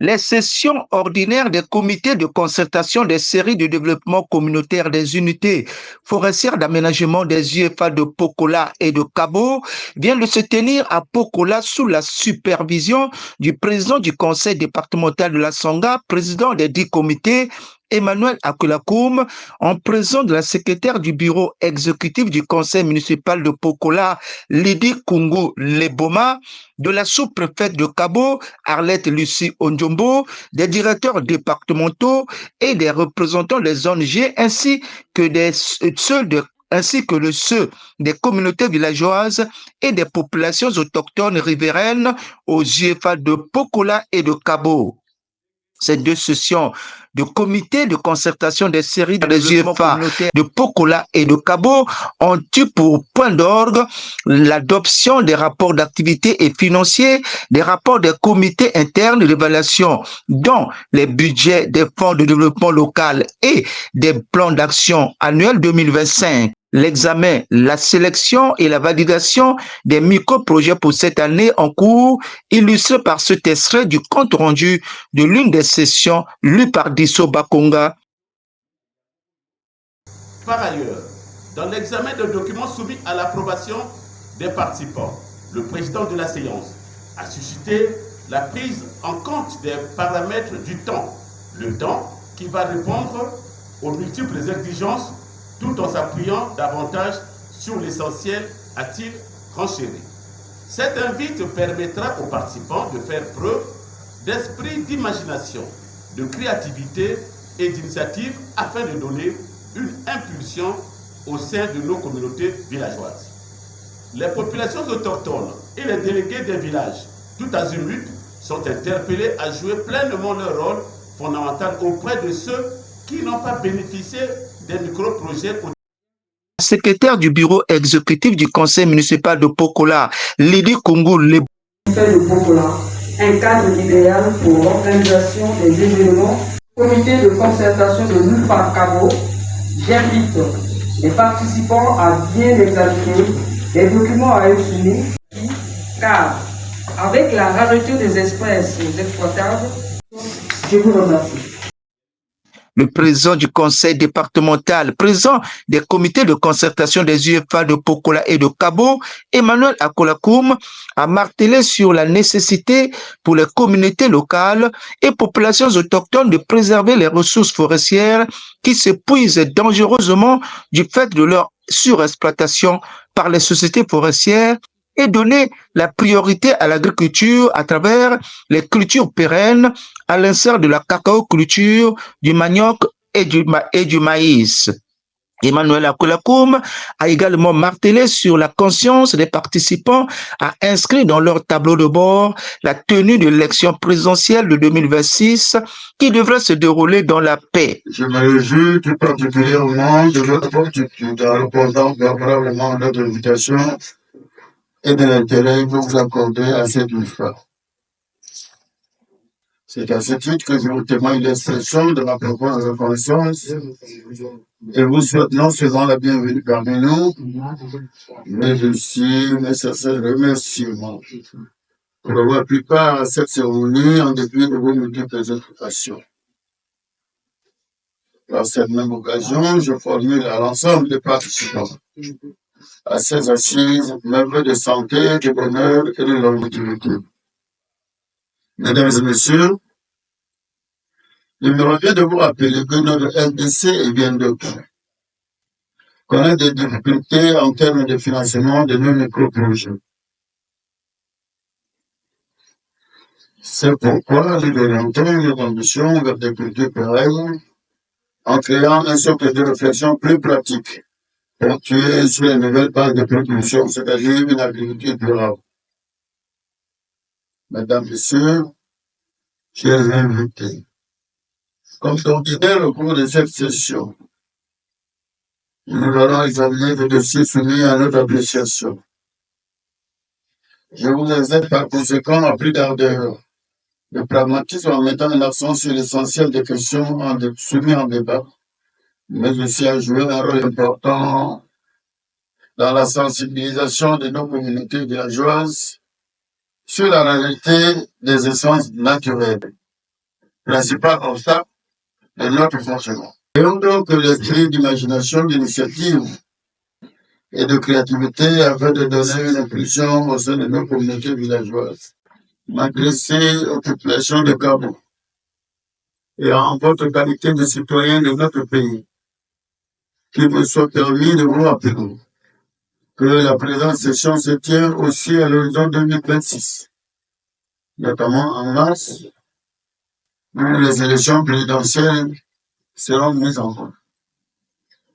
Les sessions ordinaires des comités de concertation des séries de développement communautaire des unités forestières d'aménagement des UFA de Pokola et de Kabo viennent de se tenir à Pokola sous la supervision du président du conseil départemental de la Songa, président des 10 comités, Emmanuel Akulakoum, en présence de la secrétaire du bureau exécutif du conseil municipal de Pokola, Lydie Kungu Leboma, de la sous-préfète de Kabo, Arlette Lucie Onjombo, des directeurs départementaux et des représentants des ONG ainsi que ceux des communautés villageoises et des populations autochtones riveraines aux UFA de Pokola et de Kabo. Ces deux sessions de comité de concertation des séries de UFA de Pokola et de Kabo ont eu pour point d'orgue l'adoption des rapports d'activité et financiers, des rapports des comités internes d'évaluation, dont les budgets des fonds de développement local et des plans d'action annuels 2025. L'examen, la sélection et la validation des micro-projets pour cette année en cours, illustré par cet extrait du compte rendu de l'une des sessions lues par Disso Bakonga. Par ailleurs, dans l'examen de documents soumis à l'approbation des participants, le président de la séance a suscité la prise en compte des paramètres du temps, le temps qui va répondre aux multiples exigences tout en s'appuyant davantage sur l'essentiel, a-t-il renchéri. Cette invite permettra aux participants de faire preuve d'esprit d'imagination, de créativité et d'initiative afin de donner une impulsion au sein de nos communautés villageoises. Les populations autochtones et les délégués des villages, tout azimut, sont interpellés à jouer pleinement leur rôle fondamental auprès de ceux qui n'ont pas bénéficié des micro-projets. Secrétaire du bureau exécutif du conseil municipal de Pokola, Lydie Kungu Leboma. De Pokola, un cadre idéal pour l'organisation des événements. Comité de concertation de l'UFA Kabo, j'invite les participants à bien examiner les documents à eux soumis, car avec la rareté des espèces exploitables, je vous remercie. Le président du conseil départemental, président des comités de concertation des UFA de Pokola et de Kabo, Emmanuel Akulakoum, a martelé sur la nécessité pour les communautés locales et populations autochtones de préserver les ressources forestières qui s'épuisent dangereusement du fait de leur surexploitation par les sociétés forestières et donner la priorité à l'agriculture à travers les cultures pérennes, à l'instar de la cacao-culture, du manioc et du maïs. Emmanuel Akulakoum a également martelé sur la conscience des participants à inscrire dans leur tableau de bord la tenue de l'élection présidentielle de 2026 qui devrait se dérouler dans la paix. Je me réjouis tout particulièrement de votre aptitude en répondant favorablement à notre invitation et de l'intérêt que vous accordez à cette UFA. C'est à ce titre que je vous témoigne l'expression de ma profonde reconnaissance et vous souhaite non seulement la bienvenue parmi nous, mais aussi nécessaire remerciement pour avoir pris part à cette cérémonie en dépit de vos multiples occupations. Par cette même occasion, je formule à l'ensemble des participants à ces assises mes vœux de santé, de bonheur et de longévité. Mesdames et messieurs, il me revient de vous rappeler que notre RDC est bien d'autres. Connaît des difficultés en termes de financement de nos micro-projets. C'est pourquoi nous orientons nos ambitions vers des cultures pérennes en créant un socle de réflexion plus pratique, ponctué sur les nouvelles bases de production, c'est-à-dire une agriculture durable. Mesdames, Messieurs, chers invités, comme d'ordinaire au cours de cette session, nous allons examiner les dossiers soumis à notre appréciation. Je vous invite par conséquent à plus d'ardeur, de pragmatisme en mettant l'accent sur l'essentiel des questions soumises en débat, mais aussi à jouer un rôle important dans la sensibilisation de nos communautés villageoises sur la réalité des essences naturelles. principal obstacle de notre fonctionnement. Ayons donc l'esprit d'imagination, d'initiative et de créativité afin de donner une impulsion au sein de nos communautés villageoises. M'adresser aux populations de Gabon et en votre qualité de citoyen de notre pays, qu'il me soit permis de vous rappeler que la présente session se tient aussi à l'horizon 2026, notamment en mars, où les élections présidentielles seront mises en compte.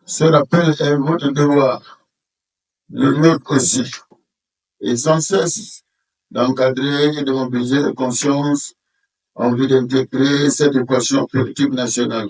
Ce rappel est votre devoir, le nôtre aussi, et sans cesse d'encadrer et de mobiliser les consciences en vue d'intégrer cette équation politique nationale.